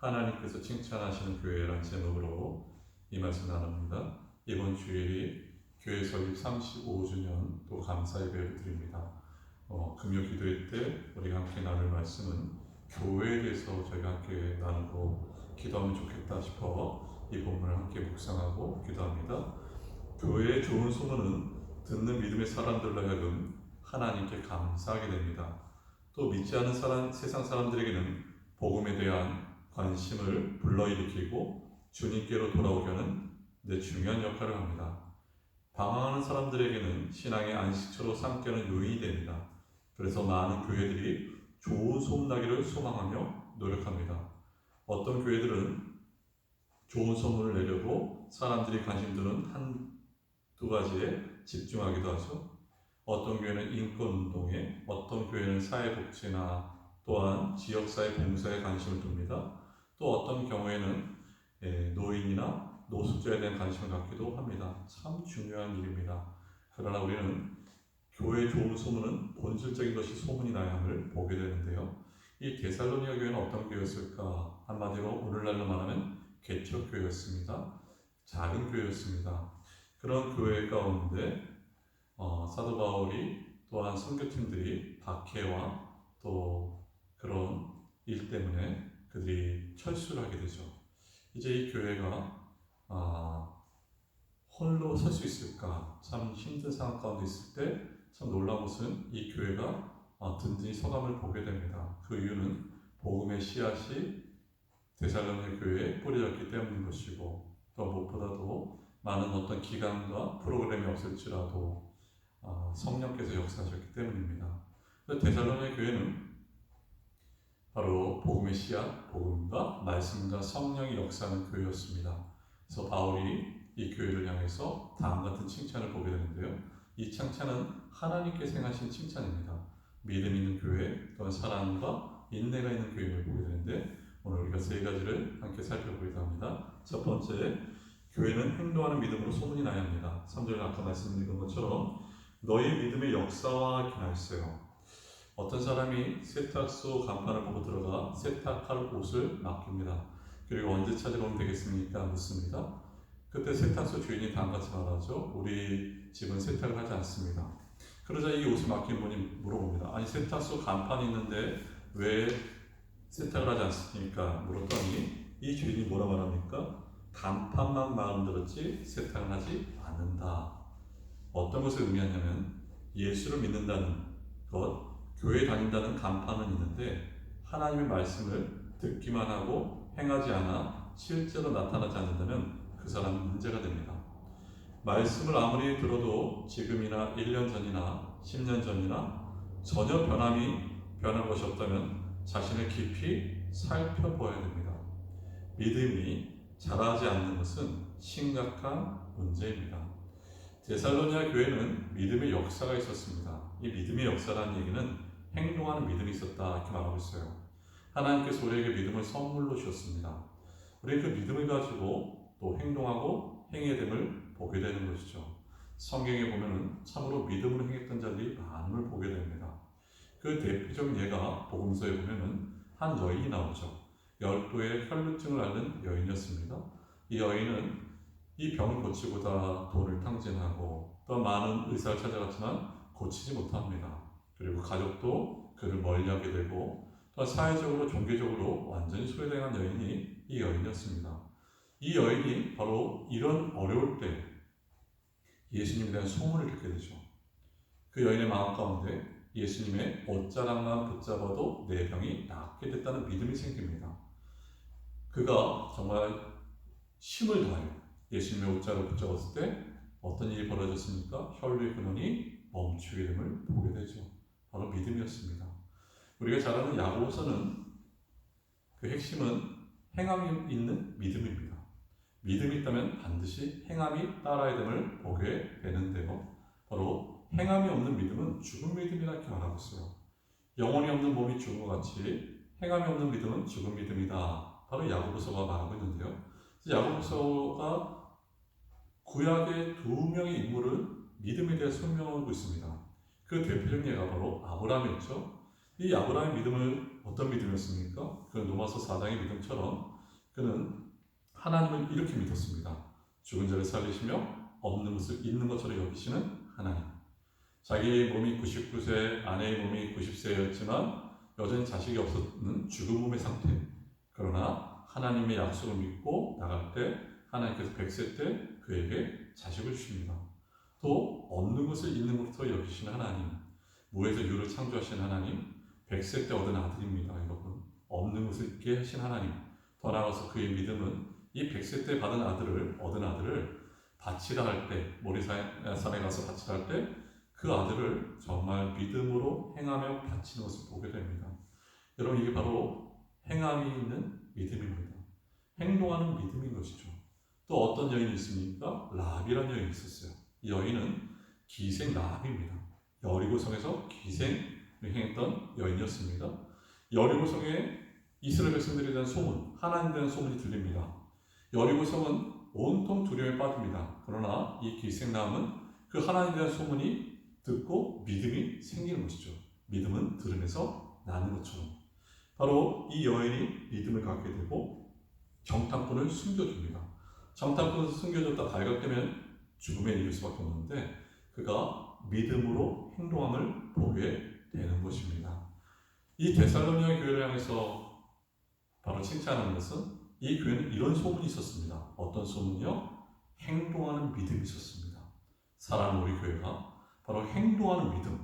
하나님께서 칭찬하시는 교회라는 제목으로 이 말씀 나눕니다. 이번 주일이 교회 설립 35주년 또 감사 예배를 드립니다. 금요 기도회 때 우리가 함께 나눌 말씀은 교회에 대해서 저희가 함께 나누고 기도하면 좋겠다 싶어 이 본문을 함께 묵상하고 기도합니다. 교회의 좋은 소문은 듣는 믿음의 사람들로 하여금 하나님께 감사하게 됩니다. 또 믿지 않은 세상 사람들에게는 복음에 대한 관심을 불러일으키고 주님께로 돌아오게 하는 중요한 역할을 합니다. 방황하는 사람들에게는 신앙의 안식처로 삼게 하는 요인이 됩니다. 그래서 많은 교회들이 좋은 소문나기를 소망하며 노력합니다. 어떤 교회들은 좋은 소문을 내려고 사람들이 관심 두는 한두 가지에 집중하기도 하죠. 어떤 교회는 인권운동에, 어떤 교회는 사회복지나 또한 지역사회 봉사에 관심을 둡니다. 또 어떤 경우에는 노인이나 노숙자에 대한 관심을 갖기도 합니다. 참 중요한 일입니다. 그러나 우리는 교회의 좋은 소문은 본질적인 것이 소문이 나야 함을 보게 되는데요. 이 데살로니가 교회는 어떤 교회였을까? 한마디로 오늘날로 말하면 개척교회였습니다. 작은 교회였습니다. 그런 교회 가운데 사도 바울이 또한 선교팀들이 박해와 또 그런 일 때문에 그들이 철수를 하게 되죠. 이제 이 교회가 홀로 설 수 있을까? 참 힘든 상황 가운데 있을 때 참 놀라운 것은 이 교회가 든든히 서감을 보게 됩니다. 그 이유는 복음의 씨앗이 데살로니가 교회에 뿌려졌기 때문인 것이고, 또 무엇보다도 많은 어떤 기관과 프로그램이 없을지라도 성령께서 역사하셨기 때문입니다. 데살로니가 교회는 바로 복음의 씨앗, 복음과 말씀과 성령이 역사하는 교회였습니다. 그래서 바울이 이 교회를 향해서 다음 같은 칭찬을 보게 되는데요. 이 칭찬은 하나님께서 행하신 칭찬입니다. 믿음 있는 교회, 또한 사랑과 인내가 있는 교회를 보게 되는데 오늘 우리가 세 가지를 함께 살펴보기도 합니다. 첫 번째, 교회는 행동하는 믿음으로 소문이 나야 합니다. 3절에 아까 말씀드린 것처럼 너희 믿음의 역사와 기나있어요. 어떤 사람이 세탁소 간판을 보고 들어가 세탁할 옷을 맡깁니다. 그리고 언제 찾으러 오면 되겠습니까? 묻습니다. 그때 세탁소 주인이 다음같이 말하죠. 우리 집은 세탁을 하지 않습니다. 그러자 이 옷을 맡긴 분이 물어봅니다. 아니 세탁소 간판이 있는데 왜 세탁을 하지 않습니까? 물었더니 이 주인이 뭐라 말합니까? 간판만 만들었지 세탁을 하지 않는다. 어떤 것을 의미하냐면 예수를 믿는다는 것, 교회 다닌다는 간판은 있는데 하나님의 말씀을 듣기만 하고 행하지 않아 실제로 나타나지 않는다면 그 사람은 문제가 됩니다. 말씀을 아무리 들어도 지금이나 1년 전이나 10년 전이나 전혀 변한 것이 없다면 자신을 깊이 살펴보아야 됩니다. 믿음이 자라지 않는 것은 심각한 문제입니다. 데살로니가 교회는 믿음의 역사가 있었습니다. 이 믿음의 역사라는 얘기는 행동하는 믿음이 있었다 이렇게 말하고 있어요. 하나님께서 우리에게 믿음을 선물로 주셨습니다. 우리는 그 믿음을 가지고 또 행동하고 행해야 됨을 보게 되는 것이죠. 성경에 보면은 참으로 믿음으로 행했던 자들이 많음을 보게 됩니다. 그 대표적인 예가 복음서에 보면은 한 여인이 나오죠. 12의 혈루증을 앓는 여인이었습니다. 이 여인은 이 병을 고치고자 돈을 탕진하고 또 많은 의사를 찾아갔지만 고치지 못합니다. 그리고 가족도 그를 멀리하게 되고 또 사회적으로 종교적으로 완전히 소외당한 여인이 이 여인이었습니다. 이 여인이 바로 이런 어려울 때 예수님에 대한 소문을 듣게 되죠. 그 여인의 마음 가운데 예수님의 옷자락만 붙잡아도 내 병이 낫게 됐다는 믿음이 생깁니다. 그가 정말 힘을 다해 예수님의 옷자락을 붙잡았을 때 어떤 일이 벌어졌습니까? 혈류의 근원이 멈추게 됨을 보게 되죠. 바로 믿음이었습니다. 우리가 잘 아는 야고보서는 그 핵심은 행함이 있는 믿음입니다. 믿음이 있다면 반드시 행함이 따라야 됨을 보게 되는데요. 바로 행함이 없는 믿음은 죽은 믿음이라 이렇게 말하고 있어요. 영혼이 없는 몸이 죽은 것 같이 행함이 없는 믿음은 죽은 믿음이다. 바로 야고보서가 말하고 있는데요. 야고보서가 구약의 두 명의 인물을 믿음에 대해 설명하고 있습니다. 그 대표적인 예가 바로 아브라함이었죠. 이 아브라함의 믿음을 어떤 믿음이었습니까? 그 로마서 4장의 믿음처럼 그는 하나님을 이렇게 믿었습니다. 죽은 자를 살리시며 없는 것을 있는 것처럼 여기시는 하나님. 자기의 몸이 99세, 아내의 몸이 90세였지만 여전히 자식이 없었는 죽은 몸의 상태. 그러나 하나님의 약속을 믿고 나갈 때 하나님께서 100세 때 그에게 자식을 주십니다. 또 없는 것을 있는 것으로 여기시는 하나님, 무에서 유를 창조하신 하나님, 100세 때 얻은 아들입니다. 여러분, 없는 것을 있게 하신 하나님. 더 나아가서 그의 믿음은 이 100세 때 얻은 아들을 바치라 할 때, 모리산에 가서 바치라 할 때 그 아들을 정말 믿음으로 행하며 바치는 것을 보게 됩니다. 여러분, 이게 바로 행함이 있는 믿음입니다. 행동하는 믿음인 것이죠. 또 어떤 여인이 있습니까? 라합이라는 여인이 있었어요. 이 여인은 기생 라합입니다. 여리고성에서 기생을 행했던 여인이었습니다. 여리고성에 이스라엘 백성들에 대한 소문, 하나님에 대한 소문이 들립니다. 여리고성은 온통 두려움에 빠집니다. 그러나 이 기생 라합은 그 하나님에 대한 소문이 듣고 믿음이 생기는 것이죠. 믿음은 들음에서 나는 것처럼. 바로 이 여인이 믿음을 갖게 되고 정탐꾼을 숨겨줍니다. 정탐꾼을 숨겨줬다 발각되면 죽음에 이를 수밖에 없는데 그가 믿음으로 행동함을 보게 되는 것입니다. 이 데살로니가 교회를 향해서 바로 칭찬하는 것은 이 교회는 이런 소문이 있었습니다. 어떤 소문이요? 행동하는 믿음이 있었습니다. 사랑하는 우리 교회가 바로 행동하는 믿음,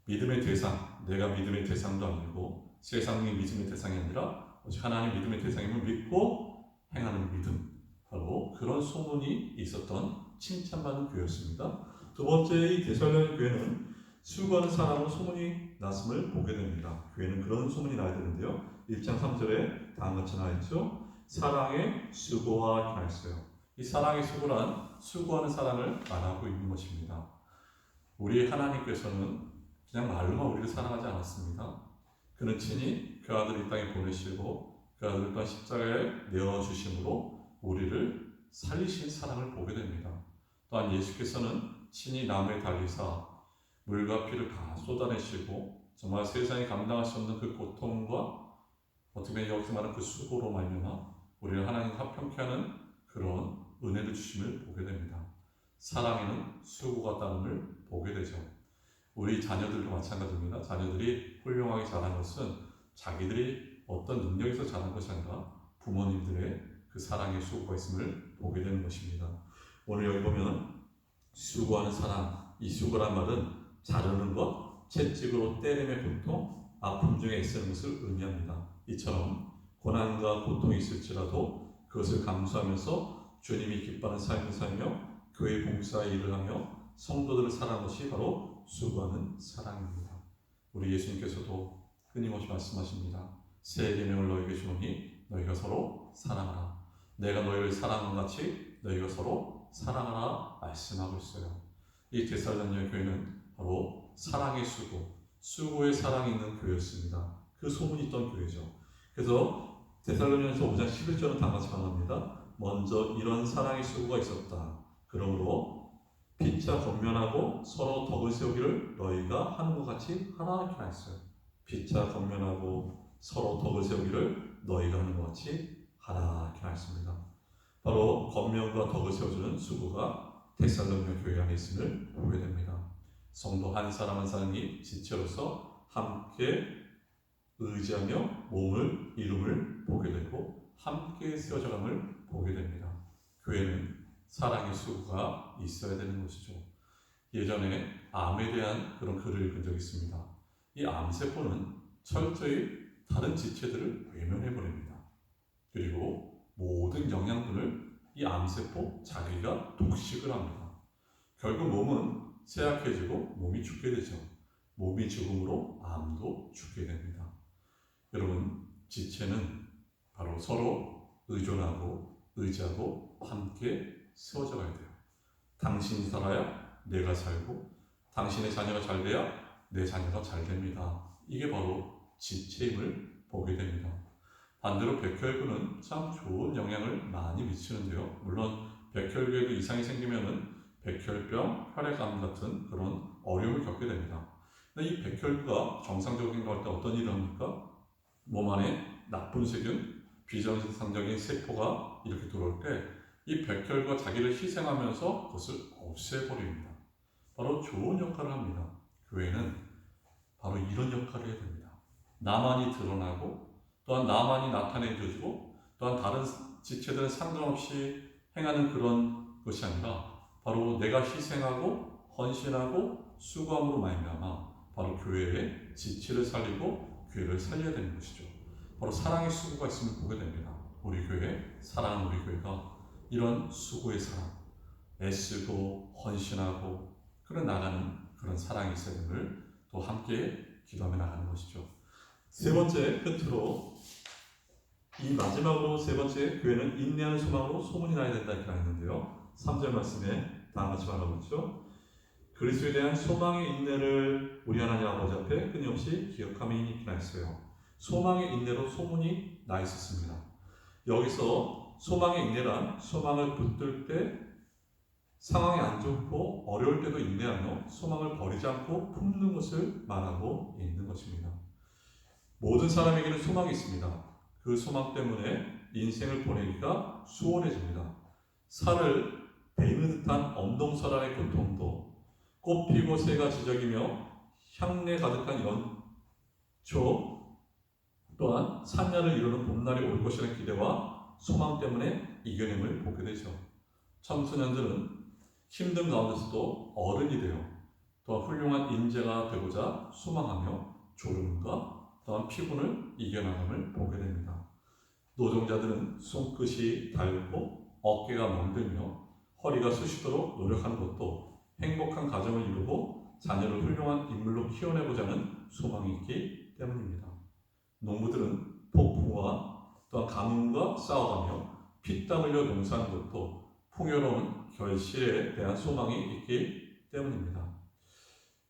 믿음의 대상, 내가 믿음의 대상도 아니고 세상이 믿음의 대상이 아니라 오직 하나님 믿음의 대상임을 믿고 행하는 믿음, 바로 그런 소문이 있었던 칭찬받는 교회였습니다. 두 번째, 이 데살로니가 교회는 수고하는 사람으로 소문이 났음을 보게 됩니다. 교회는 그런 소문이 나야 되는데요. 1장 3절에 다음같이 나와있죠. 사랑의 수고와 했어요. 이 사랑의 수고란 수고하는 사랑을 말하고 있는 것입니다. 우리 하나님께서는 그냥 말로만 우리를 사랑하지 않았습니다. 그는 친히 그 아들을 이 땅에 보내시고 그 아들을 또한 십자가에 내어주심으로 우리를 살리신 사랑을 보게 됩니다. 또한 예수께서는 친히 나무에 달리사 물과 피를 다 쏟아내시고 정말 세상이 감당할 수 없는 그 고통과 어떻게 보면 여기서 말하는 그 수고로 말미암아 우리를 하나님과 합평케 하는 그런 은혜를 주심을 보게 됩니다. 사랑에는 수고가 따름을 보게 되죠. 우리 자녀들도 마찬가지입니다. 자녀들이 훌륭하게 자란 것은 자기들이 어떤 능력에서 자란 것이 아니라 부모님들의 그 사랑의 수고가 있음을 보게 되는 것입니다. 오늘 여기 보면 수고하는 사랑, 이 수고란 말은 자르는 것, 채찍으로 때림의 고통, 아픔 중에 애쓰는 것을 의미합니다. 이처럼 고난과 고통이 있을지라도 그것을 감수하면서 주님이 기뻐하는 삶을 살며 교회 봉사에 일을 하며 성도들을 사랑하는 것이 바로 수고하는 사랑입니다. 우리 예수님께서도 끊임없이 말씀하십니다. 새 계명을 너희에게 주노니 너희가 서로 사랑하라. 내가 너희를 사랑한 같이 너희가 서로 사랑하라 말씀하고 있어요. 이 데살로니가 교회는 바로 사랑의 수고, 수고의 사랑이 있는 교회였습니다. 그 소문이 있던 교회죠. 그래서 데살로니가서 5장 11절은 다같이 말합니다. 먼저 이런 사랑의 수고가 있었다. 그러므로 피차 권면하고 서로 덕을 세우기를 너희가 하는 것 같이 하라 이렇게 말했어요. 피차 권면하고 서로 덕을 세우기를 너희가 하는 것 같이 하라 이렇게 말했습니다. 바로 권면과 덕을 세워주는 수고가 데살로니가 교회 안에 있음을 보게 됩니다. 성도 한 사람 한 사람이 지체로서 함께 의지하며 몸을 이룸을 보게 되고 함께 세워져감을 보게 됩니다. 교회는 사랑의 수고가 있어야 되는 것이죠. 예전에 암에 대한 그런 글을 읽은 적이 있습니다. 이 암세포는 철저히 다른 지체들을 외면해버립니다. 그리고 모든 영양분을 이 암세포 자기가 독식을 합니다. 결국 몸은 쇠약해지고 몸이 죽게 되죠. 몸이 죽음으로 암도 죽게 됩니다. 여러분, 지체는 바로 서로 의존하고 의지하고 함께 세워져 가야 돼요. 당신이 살아야 내가 살고 당신의 자녀가 잘 돼야 내 자녀가 잘 됩니다. 이게 바로 지체임을 보게 됩니다. 반대로 백혈구는 참 좋은 영향을 많이 미치는데요. 물론 백혈구에도 이상이 생기면은 백혈병, 혈액암 같은 그런 어려움을 겪게 됩니다. 근데 이 백혈구가 정상적으로 행동할 때 어떤 일을 합니까? 몸 안에 나쁜 세균, 비정상적인 세포가 이렇게 들어올 때 이 백혈과 자기를 희생하면서 그것을 없애버립니다. 바로 좋은 역할을 합니다. 교회는 바로 이런 역할을 해야 됩니다. 나만이 드러나고 또한 나만이 나타내주고 또한 다른 지체들은 상관없이 행하는 그런 것이 아니라 바로 내가 희생하고 헌신하고 수고함으로 말미암아 바로 교회의 지체를 살리고 교회를 살려야 되는 것이죠. 바로 사랑의 수고가 있음을 보게 됩니다. 우리 교회, 사랑하는 우리 교회가 이런 수고의 사랑, 애쓰고 헌신하고 그런 나가는 그런 사랑이 있어야 됨을 또 함께 기도하며 나가는 것이죠. 세 번째, 끝으로 이 마지막으로 세 번째, 교회는 인내하는 소망으로 소문이 나야 된다 이렇게 했는데요. 3절 말씀에 다 같이 말하고 있죠. 그리스도에 대한 소망의 인내를 우리 하나님 아버지 앞에 끊임없이 기억하며 있긴 했어요. 소망의 인내로 소문이 나 있었습니다. 여기서 소망의 인내란 소망을 붙들 때 상황이 안 좋고 어려울 때도 인내하며 소망을 버리지 않고 품는 것을 말하고 있는 것입니다. 모든 사람에게는 소망이 있습니다. 그 소망 때문에 인생을 보내기가 수월해집니다. 살을 베이는 듯한 엄동설한의 고통도 꽃피고 새가 지저귀며 향내 가득한 연초 또한 산야를 이루는 봄날이 올 것이라는 기대와 소망 때문에 이겨냄을 보게 되죠. 청소년들은 힘든 가운데서도 어른이 되어 또한 훌륭한 인재가 되고자 소망하며 졸음과 또한 피곤을 이겨나감을 보게 됩니다. 노동자들은 손끝이 달고 어깨가 멍들며 허리가 쑤시도록 노력하는 것도 행복한 가정을 이루고 자녀를 훌륭한 인물로 키워내고자 하는 소망이 있기 때문입니다. 농부들은 폭풍과 또한 가뭄과 싸워가며 피땀 흘려 농사하는 것도 풍요로운 결실에 대한 소망이 있기 때문입니다.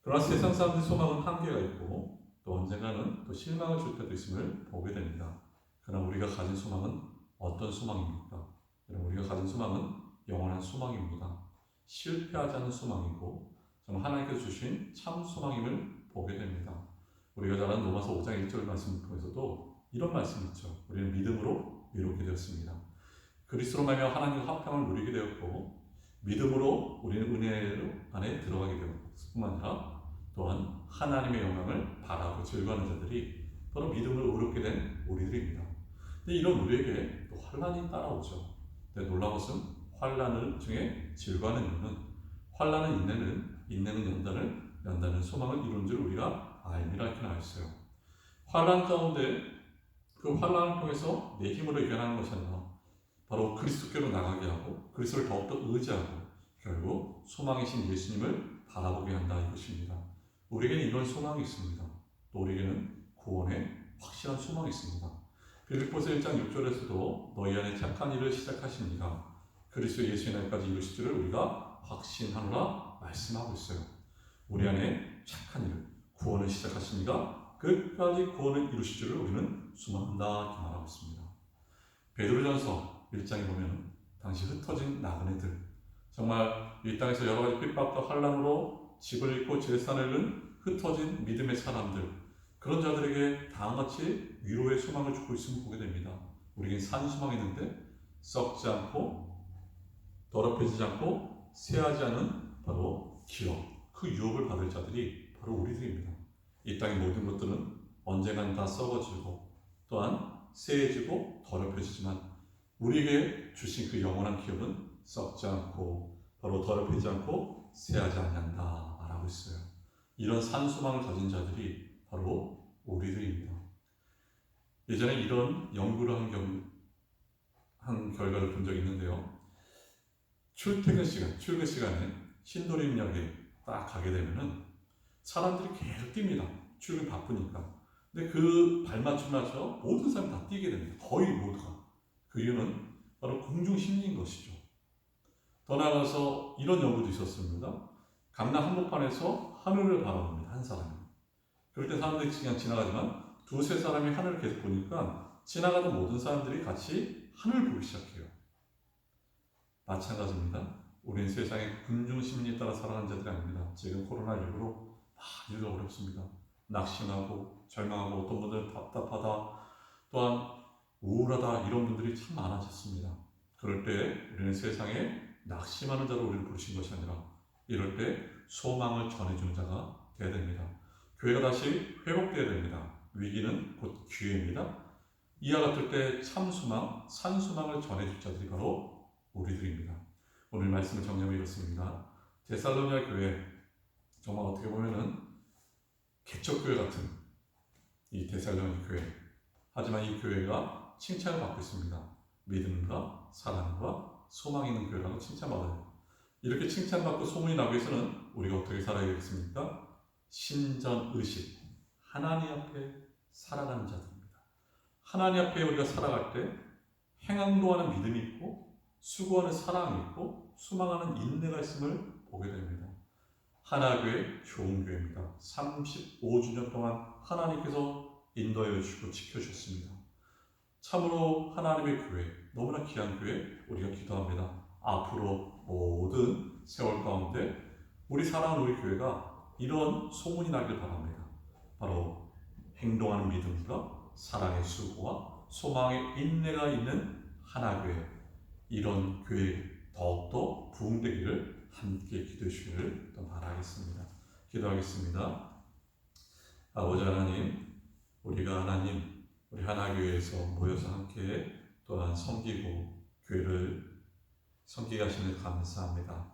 그러나 세상 사람들의 소망은 한계가 있고 또 언젠가는 또 실망을 줄 때도 있음을 보게 됩니다. 그러나 우리가 가진 소망은 어떤 소망입니까? 우리가 가진 소망은 영원한 소망입니다. 실패하지 않는 소망이고 정말 하나님께서 주신 참 소망임을 보게 됩니다. 우리가 잘 아는 로마서 5장 1절 말씀을 통해서도 이런 말씀이 있죠. 우리는 믿음으로 의롭게 되었습니다. 그리스도로 말미암아 하나님과 화평을 누리게 되었고 믿음으로 우리는 은혜 안에 들어가게 되었고 뿐만 아니라 또한 하나님의 영광을 바라고 즐거워하는 자들이 바로 믿음으로 의롭게 된 우리들입니다. 근데 이런 우리에게 또 환난이 따라오죠. 근데 놀라운 것은 환난을 중에 즐거워하는 이유는 환난은 인내는 연단은 소망을 이루는 줄 우리가 알미라 이렇게 나와 있어요. 환난 가운데 그 환난을 통해서 내 힘으로 이겨나가는 것이 아니라 바로 그리스도께로 나가게 하고 그리스도를 더욱더 의지하고 결국 소망이신 예수님을 바라보게 한다 이것입니다. 우리에게는 이런 소망이 있습니다. 또 우리에게는 구원의 확실한 소망이 있습니다. 빌립보서 1장 6절에서도 너희 안에 착한 일을 시작하십니다. 그리스도 예수의 날까지 이루실 줄을 우리가 확신하노라 말씀하고 있어요. 우리 안에 착한 일, 구원을 시작하십니다. 끝까지 구원을 이루실 줄을 우리는 소망한다 이렇게 말하고 있습니다. 베드로전서 1장에 보면 당시 흩어진 나그네들 정말 이 땅에서 여러 가지 핍박과 환난으로 집을 잃고 재산을 잃은 흩어진 믿음의 사람들 그런 자들에게 다음같이 위로의 소망을 주고 있음을 보게 됩니다. 우리에겐 산 소망이 있는데 썩지 않고 더럽혀지지 않고 쇠하지 않은 바로 기업 그 유업을 받을 자들이 바로 우리들입니다. 이 땅의 모든 것들은 언젠간 다 썩어지고 또한 쇠해지고 더럽혀지지만 우리에게 주신 그 영원한 기업은 썩지 않고 바로 더럽히지 않고 쇠하지 않는다 말하고 있어요. 이런 산소망을 가진 자들이 바로 우리들입니다. 예전에 이런 연구를 한 결과를 본 적이 있는데요. 출근 시간에 신도림역에 딱 가게 되면은 사람들이 계속 뜁니다. 출근 바쁘니까. 근데 그 발맞춤 맞춰 모든 사람이 다 뛰게 됩니다. 거의 모두가. 그 이유는 바로 공중 심리인 것이죠. 더 나아가서 이런 연구도 있었습니다. 강남 한복판에서 하늘을 바라봅니다. 한 사람이. 그럴 때 사람들이 그냥 지나가지만 두세 사람이 하늘을 계속 보니까 지나가던 모든 사람들이 같이 하늘을 보기 시작해요. 마찬가지입니다. 우리는 세상의 군중 심리에 따라 살아가는 자들이 아닙니다. 지금 코로나19로 많이들 어렵습니다. 낙심하고 절망하고 어떤 분들은 답답하다, 또한 우울하다 이런 분들이 참 많아졌습니다. 그럴 때 우리는 세상에 낙심하는 자로 우리를 부르신 것이 아니라 이럴 때 소망을 전해주는 자가 되어야 됩니다. 교회가 다시 회복되어야 됩니다. 위기는 곧 기회입니다. 이와 같을 때 참소망, 산소망을 전해줄 자들이 바로 우리들입니다. 오늘 말씀을 정리하면 이렇습니다. 데살로니가 교회, 정말 어떻게 보면은 개척교회 같은 이 데살로니가 교회, 하지만 이 교회가 칭찬을 받고 있습니다. 믿음과 사랑과 소망이 있는 교회라고 칭찬받아요. 이렇게 칭찬받고 소문이 나기 위해서는 우리가 어떻게 살아야 되겠습니까? 신전의식, 하나님 앞에 살아가는 자들입니다. 하나님 앞에 우리가 살아갈 때 행함도 하는 믿음이 있고 수고하는 사랑이 있고 수망하는 인내가 있음을 보게 됩니다. 하나교회 좋은 교회입니다. 35주년 동안 하나님께서 인도하여 주시고 지켜주셨습니다. 참으로 하나님의 교회, 너무나 귀한 교회 우리가 기도합니다. 앞으로 모든 세월 가운데 우리 사랑하는 우리 교회가 이런 소문이 나길 바랍니다. 바로 행동하는 믿음과 사랑의 수고와 소망의 인내가 있는 하나교회, 이런 교회 더욱더 부흥되기를 함께 기도해 주시기를 또 바라겠습니다. 기도하겠습니다. 아버지 하나님, 우리가 하나님 우리 하나교회에서 모여서 함께 또한 섬기고 교회를 섬기게 하시는 감사합니다.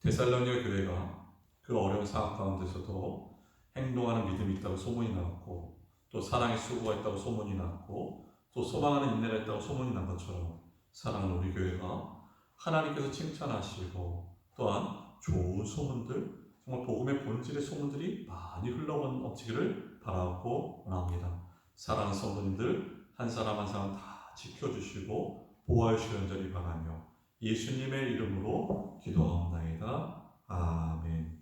데살로니가 교회가 그 어려운 상황 가운데서도 행동하는 믿음이 있다고 소문이 나왔고 또 사랑의 수고가 있다고 소문이 났고 또 소망하는 인내가 있다고 소문이 난 것처럼 사랑하는 우리 교회가 하나님께서 칭찬하시고 또한 좋은 소문들, 정말 복음의 본질의 소문들이 많이 흘러넘치기를 바라고 원합니다. 사랑하는 성도님들 한 사람 한 사람 다 지켜주시고 보호하여 주시는 자리 바라며 예수님의 이름으로 기도하옵나이다. 아멘.